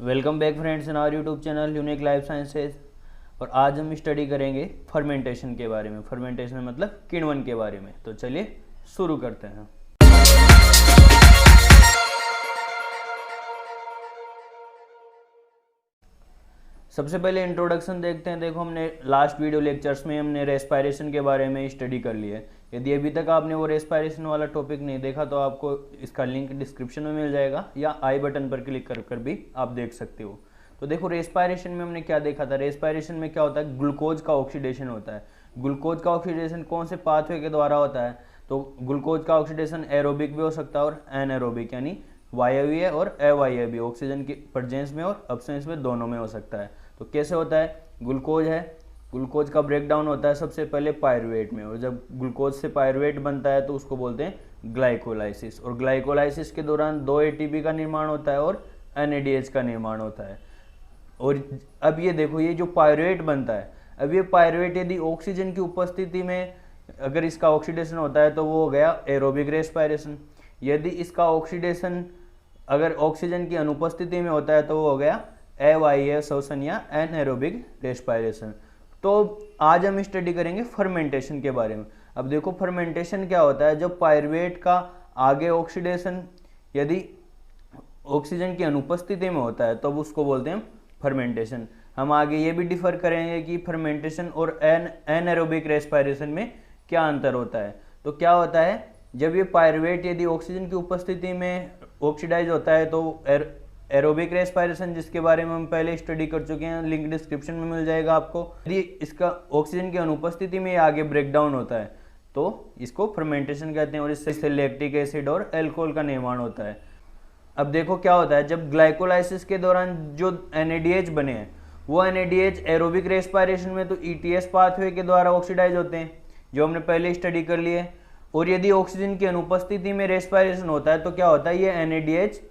Welcome back friends in our YouTube channel unique life sciences. और आज हम study करेंगे फर्मेंटेशन के बारे में। फर्मेंटेशन मतलब किण्वन के बारे में। तो चलिए शुरू करते हैं। सबसे पहले इंट्रोडक्शन देखते हैं। देखो, हमने लास्ट वीडियो लेक्चर्स में हमने रेस्पायरेशन के बारे में स्टडी कर लिया है। यदि अभी तक आपने वो रेस्पायरेशन वाला टॉपिक नहीं देखा तो आपको इसका लिंक डिस्क्रिप्शन में मिल जाएगा या आई बटन पर क्लिक कर भी आप देख सकते हो। तो देखो, रेस्पायरेशन में हमने क्या देखा था। रेस्पायरेशन में क्या होता है, ग्लूकोज का ऑक्सीडेशन होता है। ग्लूकोज का ऑक्सीडेशन कौन से पाथवे के द्वारा होता है? तो ग्लूकोज का ऑक्सीडेशन एरोबिक भी हो सकता है और एनएरोबिक यानी वायवीय और अवायवीय, ऑक्सीजन की प्रेजेंस में और एब्सेंस में दोनों में हो सकता है। तो कैसे होता है? ग्लूकोज है, ग्लूकोज का ब्रेकडाउन होता है सबसे पहले पायरुवेट में, और जब ग्लूकोज से पायरुवेट बनता है तो उसको बोलते हैं ग्लाइकोलाइसिस। और ग्लाइकोलाइसिस के दौरान 2 एटीपी का निर्माण होता है और एनएडीएच का निर्माण होता है। और अब ये देखो, ये जो पायरुवेट बनता है, अब ये पायरुवेट यदि ऑक्सीजन की उपस्थिति में अगर इसका ऑक्सीडेशन होता है तो वो हो गया एरोबिक रेस्पायरेशन। यदि इसका ऑक्सीडेशन अगर ऑक्सीजन की अनुपस्थिति में होता है तो वो हो गया अवायवीय श्वसन या एनएरोबिक रेस्पायरेशन। तो आज हम स्टडी करेंगे फर्मेंटेशन के बारे में। अब देखो, फर्मेंटेशन क्या होता है? जब पायरुवेट का आगे ऑक्सीडेशन यदि ऑक्सीजन की अनुपस्थिति में होता है तब उसको बोलते हैं फर्मेंटेशन। हम आगे ये भी डिफर करेंगे कि फर्मेंटेशन और एनएरोबिक रेस्पायरेशन में क्या अंतर होता है। तो क्या होता है, जब ये पायरुवेट यदि ऑक्सीजन की उपस्थिति में ऑक्सीडाइज होता है तो एरोबिक रेस्पायरेशन, जिसके बारे में हम पहले स्टडी कर चुके हैं, लिंक डिस्क्रिप्शन में मिल जाएगा आपको। यदि इसका ऑक्सीजन की अनुपस्थिति में आगे ब्रेकडाउन होता है तो इसको फर्मेंटेशन कहते हैं, और इससे लैक्टिक एसिड और अल्कोहल का निर्माण होता है। अब देखो क्या होता है, जब ग्लाइकोलाइसिस के दौरान जो एनएडीएच बने हैं वो एनएडीएच एरोबिक रेस्पायरेशन में तो ईटीएस पाथवे के द्वारा ऑक्सीडाइज होते हैं, जो हमने पहले स्टडी कर लिए। और यदि ऑक्सीजन की अनुपस्थिति में रेस्पायरेशन होता है तो क्या होता है, ये एनएडीएच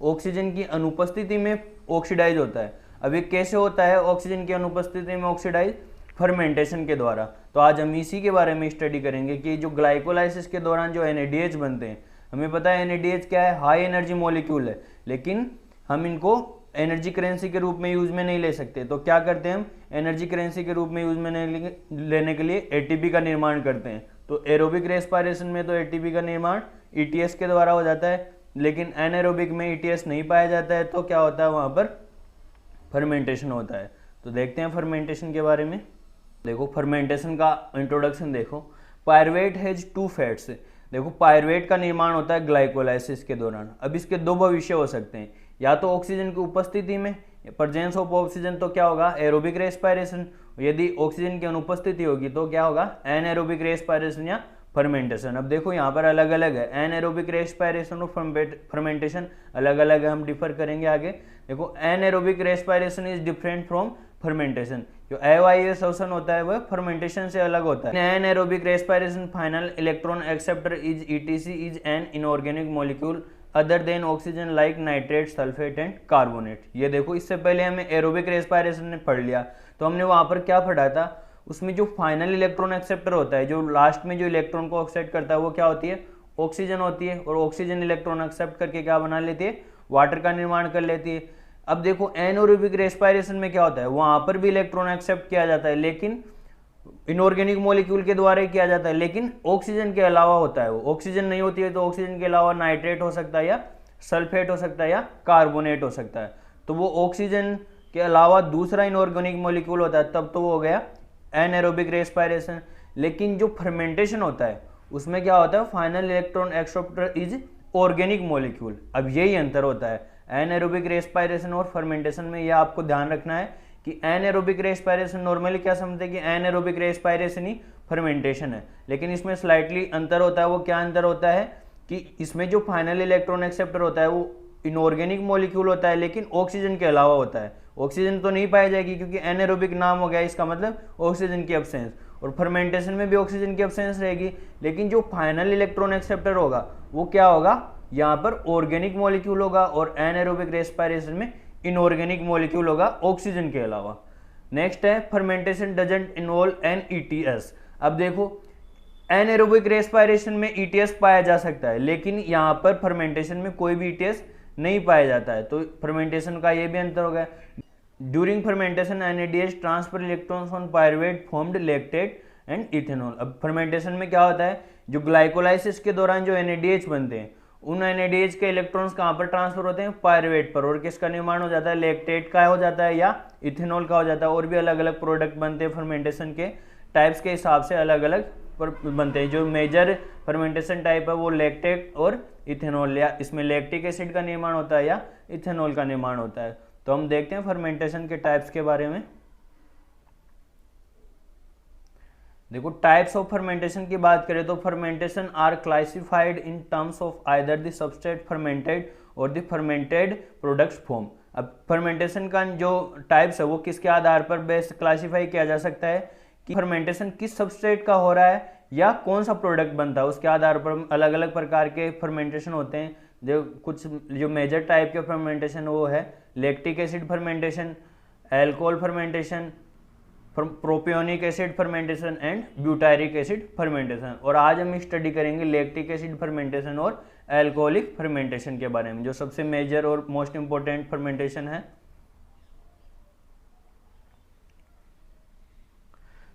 ऑक्सीजन की अनुपस्थिति में ऑक्सीडाइज होता है। अब ये कैसे होता है ऑक्सीजन की अनुपस्थिति में ऑक्सीडाइज? फर्मेंटेशन के द्वारा। तो आज हम इसी के बारे में स्टडी करेंगे कि जो ग्लाइकोलाइसिस के दौरान जो एनएडीएच बनते हैं, हमें पता है एनएडीएच क्या है, हाई एनर्जी मॉलिक्यूल है, लेकिन हम इनको एनर्जी करेंसी के रूप में यूज में नहीं ले सकते। तो क्या करते हैं हम? एनर्जी करेंसी के रूप में यूज में लेने के लिए एटीपी का निर्माण करते हैं। तो एरोबिक रेस्पायरेशन में तो एटीपी का निर्माण ईटीएस के द्वारा हो जाता है, लेकिन एनएरोबिक में ईटीएस नहीं पाया जाता है, तो क्या होता है, वहां पर फर्मेंटेशन होता है। तो देखते हैं फर्मेंटेशन के बारे में। देखो, फर्मेंटेशन का इंट्रोडक्शन देखो। Pyruvate has 2 fats. देखो, पायरुवेट का निर्माण होता है ग्लाइकोलाइसिस के दौरान। अब इसके 2 भविष्य हो सकते हैं, या तो ऑक्सीजन की उपस्थिति में, प्रेजेंस ऑफ ऑक्सीजन, तो क्या होगा, एरोबिक रेस्पायरेशन। यदि ऑक्सीजन की अनुपस्थिति होगी तो क्या होगा, एनएरोबिक रेस्पायरेशन या फर्मेंटेशन। अब देखो, यहाँ पर अलग अलग है, एनएरोबिक रेस्पायरेशन और फर्मेंटेशन अलग अलग है, हम डिफर करेंगे आगे। देखो, anaerobic respiration is different from fermentation. जो अवायवीय श्वसन होता है वह फर्मेंटेशन से अलग होता है। Anaerobic respiration final electron acceptor is etc is an inorganic molecule other than oxygen like nitrate, sulphate and carbonate. ये देखो, इससे पहले हमें एरोबिक रेस्पायरेशन ने पढ़ लिया, तो हमने वहां पर क्या पढ़ा था, उसमें जो फाइनल इलेक्ट्रॉन एक्सेप्टर होता है, जो लास्ट में जो इलेक्ट्रॉन को एक्सेप्ट करता है, वो क्या होती है, ऑक्सीजन होती है। और ऑक्सीजन इलेक्ट्रॉन एक्सेप्ट करके क्या बना लेती है, वाटर का निर्माण कर लेती है। अब देखो, एनएरोबिक रेस्पायरेशन में क्या होता है, वहां पर भी इलेक्ट्रॉन एक्सेप्ट किया जाता है, लेकिन इनऑर्गेनिक मॉलिक्यूल के द्वारा ही किया जाता है, लेकिन ऑक्सीजन के अलावा होता है। वो ऑक्सीजन नहीं होती है तो ऑक्सीजन के अलावा नाइट्रेट हो सकता है, या सल्फेट हो सकता है, या कार्बोनेट हो सकता है। तो वो ऑक्सीजन के अलावा दूसरा इनऑर्गेनिक मॉलिक्यूल होता है, तब तो वो हो गया एनएरोबिक रेस्पायरेशन। लेकिन जो फर्मेंटेशन होता है उसमें क्या होता है, final electron acceptor is organic molecule. अब यही अंतर होता है एनएरोबिक रेस्पायरेशन और फर्मेंटेशन में। यह आपको ध्यान रखना है कि एनएरोबिक रेस्पायरेशन नॉर्मली क्या समझते हैं कि एनएरोबिक रेस्पायरेशन ही फर्मेंटेशन है, लेकिन इसमें स्लाइटली अंतर होता है। वो क्या अंतर होता है कि इसमें जो फाइनल इलेक्ट्रॉन एक्सेप्टर होता है वो इनऑर्गेनिक मॉलिक्यूल होता है, लेकिन ऑक्सीजन के अलावा होता है। ऑक्सीजन तो नहीं पाई जाएगी क्योंकि एनएरोबिक नाम हो गया, इसका मतलब ऑक्सीजन की एब्सेंस। और फर्मेंटेशन में भी ऑक्सीजन की एब्सेंस रहेगी, लेकिन जो फाइनल इलेक्ट्रॉन एक्सेप्टर होगा वो क्या होगा, यहाँ पर ऑर्गेनिक मॉलिक्यूल होगा, और एनएरोबिक रेस्पायरेशन में इनऑर्गेनिक मॉलिक्यूल होगा ऑक्सीजन के अलावा। नेक्स्ट है, fermentation doesn't involve N ETS. अब देखो, एनएरोबिक रेस्पायरेशन में ईटीएस पाया जा सकता है, लेकिन यहाँ पर फर्मेंटेशन में कोई भी ईटीएस नहीं पाया जाता है। तो फर्मेंटेशन का ये भी अंतर हो गया। During fermentation NADH transfer electrons on pyruvate formed lactate and ethanol. अब फर्मेंटेशन में क्या होता है, जो ग्लाइकोलाइसिस के दौरान जो NADH बनते हैं, उन NADH के इलेक्ट्रॉन्स कहाँ पर ट्रांसफर होते हैं, पायरुवेट पर, और किसका निर्माण हो जाता है, लैक्टेट का हो जाता है या इथेनॉल का हो जाता है। और भी अलग अलग प्रोडक्ट बनते हैं फर्मेंटेशन के टाइप्स के हिसाब से अलग अलग बनते हैं। जो मेजर फर्मेंटेशन टाइप है वो लैक्टेट और इथेनॉल, या इसमें लैक्टिक एसिड का निर्माण होता है या इथेनॉल का निर्माण होता है। तो हम देखते हैं फर्मेंटेशन के टाइप्स के बारे में। देखो, टाइप्स ऑफ फर्मेंटेशन की बात करें तो fermentation are classified in terms of either the substrate fermented or the fermented products form. अब फर्मेंटेशन का जो टाइप्स है वो किसके आधार पर बेस क्लासिफाई किया जा सकता है कि फर्मेंटेशन किस सबस्ट्रेट का हो रहा है या कौन सा प्रोडक्ट बनता है, उसके आधार पर अलग अलग प्रकार के फर्मेंटेशन होते हैं। जो मेजर टाइप के फर्मेंटेशन वो है lactic acid fermentation, alcohol fermentation, propionic acid fermentation and butyric acid fermentation. और आज हम स्टडी करेंगे लैक्टिक एसिड फर्मेंटेशन और अल्कोहलिक फर्मेंटेशन के बारे में, जो सबसे मेजर और मोस्ट इंपॉर्टेंट फर्मेंटेशन है।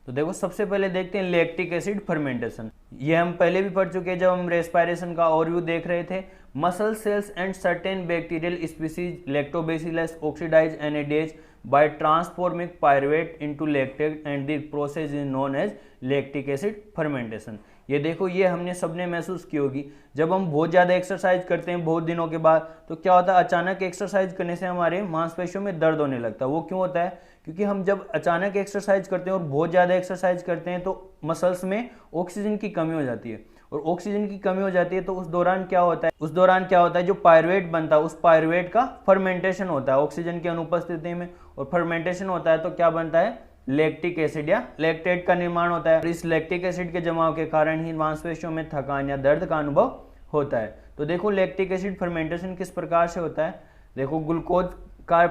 तो देखो, सबसे पहले देखते हैं लैक्टिक एसिड फर्मेंटेशन। ये हम पहले भी पढ़ चुके हैं जब हम रेस्पिरेशन का ओवरव्यू देख रहे थे। Muscle cells and certain bacterial species lactobacillus oxidise NADH by transforming pyruvate into lactate and the process is known as lactic acid fermentation। ये देखो, ये हमने सबने महसूस की होगी। जब हम बहुत ज़्यादा एक्सरसाइज करते हैं बहुत दिनों के बाद, तो क्या होता है, अचानक एक्सरसाइज करने से हमारे मांसपेशियों में दर्द होने लगता है। वो क्यों होता है, क्योंकि हम जब अचानक एक्सरसाइज करते हैं और बहुत ज़्यादा एक्सरसाइज करते हैं तो मसल्स में ऑक्सीजन की कमी हो जाती है, और ऑक्सीजन की कमी हो जाती है तो उस दौरान क्या होता है, जो पायरुवेट बनता है उस पायरुवेट का फर्मेंटेशन होता है ऑक्सीजन की अनुपस्थिति में। और फर्मेंटेशन होता है तो क्या बनता है, लैक्टिक एसिड या लैक्टेट का निर्माण होता है। इस लैक्टिक एसिड के जमाव के कारण ही मांसपेशियों में थकान या दर्द का अनुभव होता है। तो देखो, लैक्टिक एसिड फर्मेंटेशन किस प्रकार से होता है। देखो, ग्लूकोज का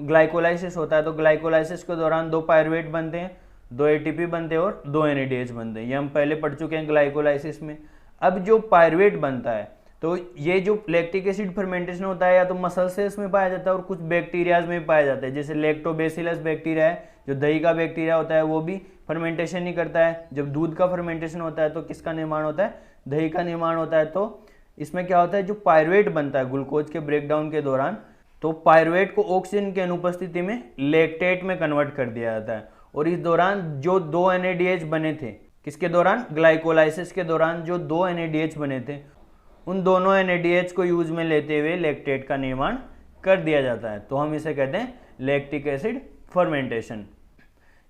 ग्लाइकोलाइसिस होता है, तो ग्लाइकोलाइसिस के दौरान 2 पायरुवेट बनते हैं, 2 ATP बनते हैं और 2 NADH बनते हैं। ये हम पहले पढ़ चुके हैं ग्लाइकोलाइसिस में। अब जो पायरुवेट बनता है, तो ये जो लैक्टिक एसिड फर्मेंटेशन होता है या तो मसल सेल्स में पाया जाता है और कुछ बैक्टीरियाज में पाया जाता है। जैसे लैक्टोबैसिलस बैक्टीरिया है, जो दही का बैक्टीरिया होता है, वो भी फर्मेंटेशन ही करता है। जब दूध का फर्मेंटेशन होता है तो किसका निर्माण होता है, दही का निर्माण होता है। तो इसमें क्या होता है, जो पायरुवेट बनता है ग्लूकोज के ब्रेकडाउन के दौरान, तो पायरुवेट को ऑक्सीजन की अनुपस्थिति में लैक्टेट में कन्वर्ट कर दिया जाता है। और इस दौरान जो 2 NADH बने थे, किसके दौरान, ग्लाइकोलाइसिस के दौरान जो 2 NADH बने थे, उन दोनों NADH को यूज में लेते हुए लैक्टेट का निर्माण कर दिया जाता है। तो हम इसे कहते हैं लैक्टिक एसिड फर्मेंटेशन।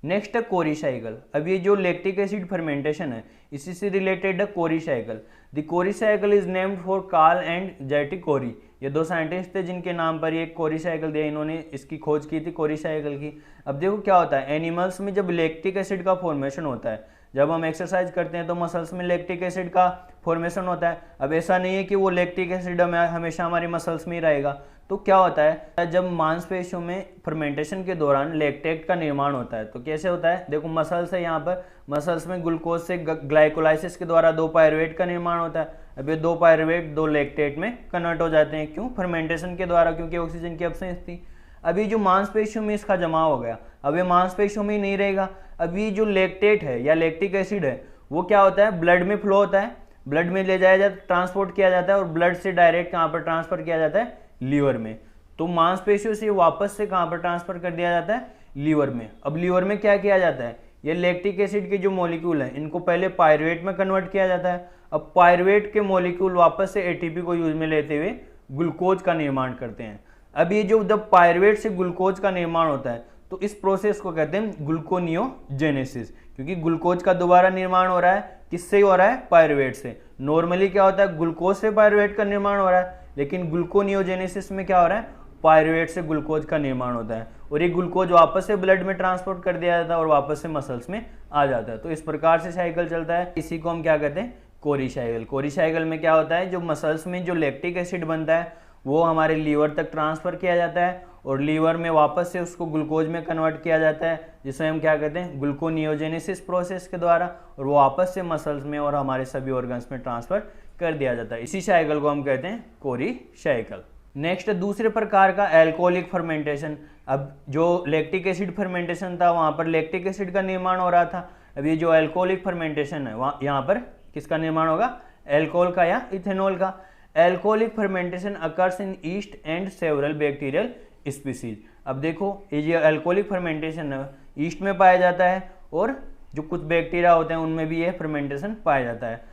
नेक्स्ट है कोरी साइकिल। अब ये जो लैक्टिक एसिड फर्मेंटेशन है इसी से रिलेटेड है Cori cycle. The Cori cycle is named for Carl and Gerty Cori. ये 2 साइंटिस्ट थे जिनके नाम पर ये कोरी साइकिल दिया, इन्होंने इसकी खोज की थी कोरी साइकिल की। अब देखो क्या होता है, एनिमल्स में जब लैक्टिक एसिड का फॉर्मेशन होता है, जब हम एक्सरसाइज करते हैं तो मसल्स में लैक्टिक एसिड का फॉर्मेशन होता है। अब ऐसा नहीं है कि वो लैक्टिक एसिड हमेशा हमारी मसल्स में ही रहेगा। तो क्या होता है, जब मांसपेशियों में फर्मेंटेशन के दौरान लैक्टेट का निर्माण होता है तो कैसे होता है, देखो मसल्स है, यहाँ पर मसल्स में ग्लूकोज से ग्लाइकोलाइसिस के द्वारा 2 पायरुवेट का निर्माण होता है। अब ये 2 पायरुवेट 2 लैक्टेट में कन्वर्ट हो जाते हैं। क्यों, फर्मेंटेशन के द्वारा, क्योंकि ऑक्सीजन की एब्सेंस थी। अभी जो मांसपेशियों में इसका जमाव हो गया, अब ये मांसपेशियों में ही नहीं रहेगा। अभी जो लैक्टेट है या लैक्टिक एसिड है वो क्या होता है, ब्लड में फ्लो होता है, ब्लड में ले जाया जाता है, ट्रांसपोर्ट किया जाता है और ब्लड से डायरेक्ट कहाँ पर ट्रांसफर किया जाता है, लीवर में। तो मांसपेशियों से वापस से कहाँ पर ट्रांसफर कर दिया जाता है, लीवर में। अब लीवर में क्या किया जाता है, ये लैक्टिक एसिड के जो मॉलिक्यूल हैं इनको पहले पायरुवेट में कन्वर्ट किया जाता है। अब पायरुवेट के मॉलिक्यूल वापस से ATP को यूज में लेते हुए ग्लूकोज का निर्माण करते हैं। अब ये जो जब पायरुवेट से ग्लूकोज का निर्माण होता है तो इस प्रोसेस को कहते हैं ग्लूकोनियोजेनेसिस, क्योंकि ग्लूकोज का दोबारा निर्माण हो रहा है, किससे हो रहा है, पायरुवेट से। नॉर्मली क्या होता है, ग्लूकोज से पायरुवेट का निर्माण हो रहा है, लेकिन ग्लूकोनियोजेनेसिस में क्या हो रहा है, पायरुवेट से ग्लूकोज का निर्माण होता है और ये ग्लूकोज वापस से ब्लड में ट्रांसपोर्ट कर दिया जाता है और वापस से मसल्स में आ जाता है। तो इस प्रकार से साइकिल चलता है। इसी को हम क्या कहते हैं, कोरी साइकिल। कोरी साइकिल में क्या होता है, जो मसल्स में जो लैक्टिक एसिड बनता है वो हमारे लीवर तक ट्रांसफर किया जाता है और लीवर में वापस से उसको ग्लूकोज में कन्वर्ट किया जाता है, जिसे हम क्या कहते हैं, ग्लूकोनियोजेनेसिस प्रोसेस के द्वारा, और वो वापस से मसल्स में और हमारे सभी ऑर्गन्स में ट्रांसफर कर दिया जाता है। इसी साइकिल को हम कहते हैं कोरी साइकिल। नेक्स्ट दूसरे प्रकार का एल्कोहलिक फर्मेंटेशन। अब जो लैक्टिक एसिड फर्मेंटेशन था वहाँ पर लैक्टिक एसिड का निर्माण हो रहा था। अब ये जो एल्कोहलिक फर्मेंटेशन है वहाँ यहाँ पर किसका निर्माण होगा, अल्कोहल का या इथेनॉल का। Alcoholic fermentation occurs in east and several bacterial species. अब देखो ये जो एल्कोहलिक फर्मेंटेशन है ईस्ट में पाया जाता है और जो कुछ बैक्टीरिया होते हैं उनमें भी ये फर्मेंटेशन पाया जाता है।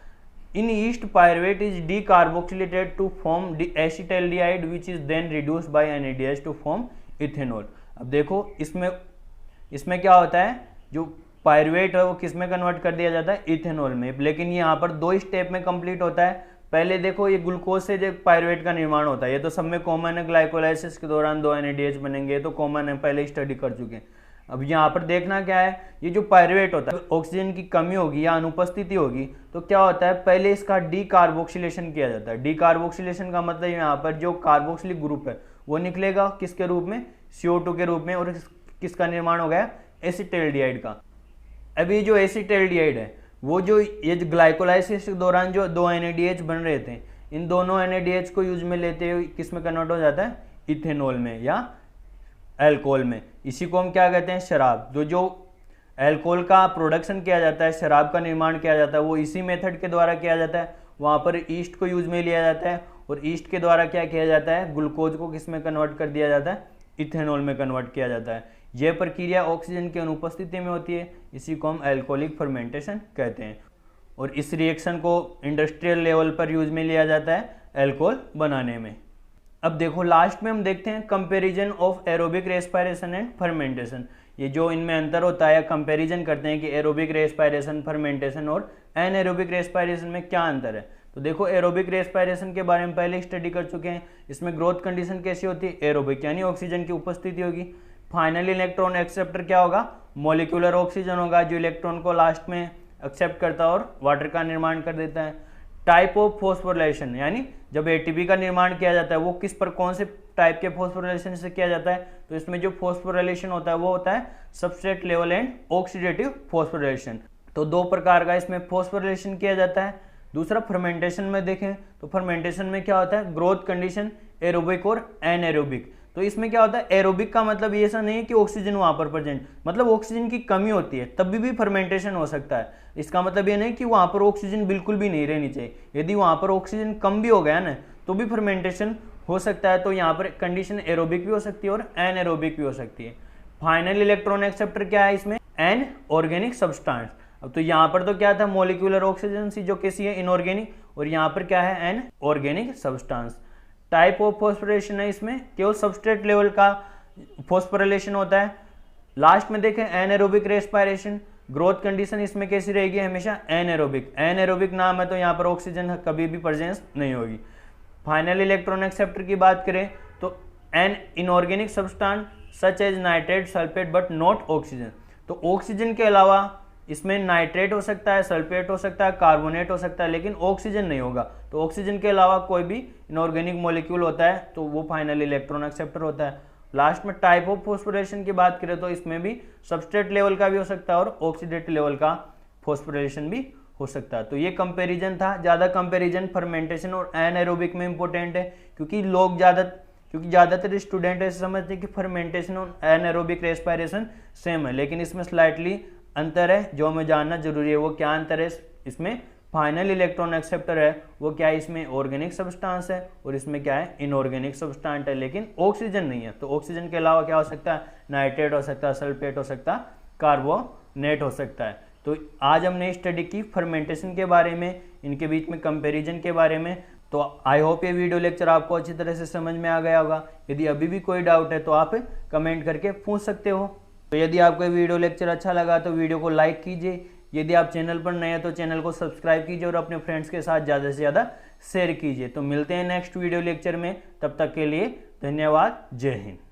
In yeast pyruvate is decarboxylated to form acetaldehyde which is then reduced by NADH to form ethanol. अब देखो इसमें क्या होता है, जो पायरुवेट है वो किस में कन्वर्ट कर दिया जाता है, इथेनॉल में। लेकिन यहाँ पर 2 स्टेप में कंप्लीट होता है। पहले देखो ये ग्लूकोज से जो पायरुवेट का निर्माण होता है ये तो सब में कॉमन है, ग्लाइकोलाइसिस के दौरान 2 NADH बनेंगे, तो कॉमन है, पहले स्टडी कर चुके हैं। अब यहाँ पर देखना क्या है, ये जो पायरुवेट होता है ऑक्सीजन की कमी होगी या अनुपस्थिति होगी तो क्या होता है, पहले इसका डीकार्बोक्सिलेशन किया जाता है। डीकार्बोक्सिलेशन का मतलब यहाँ पर जो कार्बोक्सिलिक ग्रुप है वो निकलेगा किसके रूप में, CO2 के रूप में, और किसका निर्माण हो गया, एसिटाल्डिहाइड का। अब ये जो एसिटाल्डिहाइड है वो जो ये ग्लाइकोलाइसिस के दौरान जो 2 NADH बन रहे थे, इन दोनों NADH को यूज में लेते हुए किस में कन्वर्ट हो जाता है, इथेनॉल में या अल्कोहल में। इसी को हम क्या कहते हैं, शराब। जो अल्कोहल का प्रोडक्शन किया जाता है, शराब का निर्माण किया जाता है, वो इसी मेथड के द्वारा किया जाता है। वहाँ पर ईस्ट को यूज में लिया जाता है और ईस्ट के द्वारा क्या किया जाता है, ग्लूकोज को किस में कन्वर्ट कर दिया जाता है, इथेनॉल में कन्वर्ट किया जाता है। यह प्रक्रिया ऑक्सीजन की अनुपस्थिति में होती है, इसी को हम अल्कोहलिक फर्मेंटेशन कहते हैं। और इस रिएक्शन को इंडस्ट्रियल लेवल पर यूज में लिया जाता है अल्कोहल बनाने में। अब देखो लास्ट में हम देखते हैं comparison of aerobic respiration and fermentation. ये जो इनमें अंतर होता है, कंपैरिजन करते हैं कि एरोबिक रेस्पिरेशन, फर्मेंटेशन और एनएरोबिक रेस्पिरेशन में क्या अंतर है। तो देखो एरोबिक रेस्पिरेशन के बारे में पहले स्टडी कर चुके हैं। इसमें ग्रोथ कंडीशन कैसी होती है, एरोबिक यानी ऑक्सीजन की उपस्थिति होगी। फाइनल इलेक्ट्रॉन एक्सेप्टर क्या होगा, मॉलिक्यूलर ऑक्सीजन होगा जो इलेक्ट्रॉन को लास्ट में एक्सेप्ट करता है और वाटर का निर्माण कर देता है। टाइप ऑफ फॉस्फोरिलेशन, यानी जब एटीपी का निर्माण किया जाता है वो किस पर, कौन से टाइप के फॉस्फोरिलेशन से किया जाता है, तो इसमें जो फॉस्फोरिलेशन होता है वो होता है substrate level and oxidative phosphorylation. तो 2 प्रकार का इसमें फॉस्फोरिलेशन किया जाता है। दूसरा फर्मेंटेशन में देखें तो फर्मेंटेशन में क्या होता है, ग्रोथ कंडीशन एरोबिक और एनएरोबिक। तो इसमें क्या होता है, एरोबिक का मतलब ये ऐसा नहीं है कि ऑक्सीजन वहां पर प्रेजेंट, मतलब ऑक्सीजन की कमी होती है तभी भी फर्मेंटेशन हो सकता है। इसका मतलब ये नहीं कि वहां पर ऑक्सीजन बिल्कुल भी नहीं रहनी चाहिए। यदि वहां पर ऑक्सीजन कम भी हो गया ना तो भी फर्मेंटेशन हो सकता है। तो यहाँ पर कंडीशन एरोबिक भी हो सकती है और एनएरोबिक भी हो सकती है। फाइनल इलेक्ट्रॉन एक्सेप्टर क्या है इसमें, एन ऑर्गेनिक सब्सटेंस। अब तो यहाँ पर तो क्या था, मॉलिक्यूलर ऑक्सीजन सी जो कैसी है, इनऑर्गेनिक, और यहाँ पर क्या है, an organic substance. Type of phosphorylation है, इसमें केवल सबस्ट्रेट लेवल का फॉस्फोरिलेशन होता है। लास्ट में देखें एनारोबिक रेस्पिरेशन, ग्रोथ कंडीशन इसमें कैसी रहेगी, हमेशा एनारोबिक। एनारोबिक नाम है तो यहाँ पर ऑक्सीजन कभी भी प्रेजेंस नहीं होगी। फाइनल इलेक्ट्रॉन एक्सेप्टर की बात करें तो an inorganic substance such as nitrate, sulphate but not oxygen. तो ऑक्सीजन के अलावा इसमें नाइट्रेट हो सकता है, सल्फेट हो सकता है, कार्बोनेट हो सकता है, लेकिन ऑक्सीजन नहीं होगा। तो ऑक्सीजन के अलावा कोई भी इनऑर्गेनिक मॉलिक्यूल होता है तो वो फाइनल इलेक्ट्रॉन एक्सेप्टर होता है। लास्ट में टाइप ऑफ फॉस्फोरिलेशन की बात करें तो इसमें भी सबस्ट्रेट लेवल का भी हो सकता है और ऑक्सीडेटिव लेवल का फॉस्फोरिलेशन भी हो सकता है। तो ये कंपैरिजन था। ज़्यादा कंपैरिजन फर्मेंटेशन और एनाएरोबिक में इंपॉर्टेंट है, क्योंकि ज़्यादातर स्टूडेंट ऐसे समझते हैं कि फर्मेंटेशन और एनाएरोबिक रेस्पिरेशन सेम है, लेकिन इसमें स्लाइटली अंतर है। जो हमें जानना जरूरी है वो क्या अंतर है, इसमें फाइनल इलेक्ट्रॉन एक्सेप्टर है वो क्या है, इसमें ऑर्गेनिक सब्सटेंस है और इसमें क्या है, इनऑर्गेनिक सब्सटेंस है, लेकिन ऑक्सीजन नहीं है। तो ऑक्सीजन के अलावा क्या हो सकता है, नाइट्रेट हो सकता है, सल्फेट हो सकता है, कार्बोनेट हो सकता है। तो आज हमने स्टडी की फर्मेंटेशन के बारे में, इनके बीच में कंपैरिजन के बारे में। तो आई होप ये वीडियो लेक्चर आपको अच्छी तरह से समझ में आ गया होगा। यदि अभी भी कोई डाउट है तो आप कमेंट करके पूछ सकते हो। तो यदि आपको ये वीडियो लेक्चर अच्छा लगा तो वीडियो को लाइक कीजिए। यदि आप चैनल पर नए हैं तो चैनल को सब्सक्राइब कीजिए और अपने फ्रेंड्स के साथ ज़्यादा से ज़्यादा शेयर कीजिए। तो मिलते हैं नेक्स्ट वीडियो लेक्चर में, तब तक के लिए धन्यवाद। जय हिंद।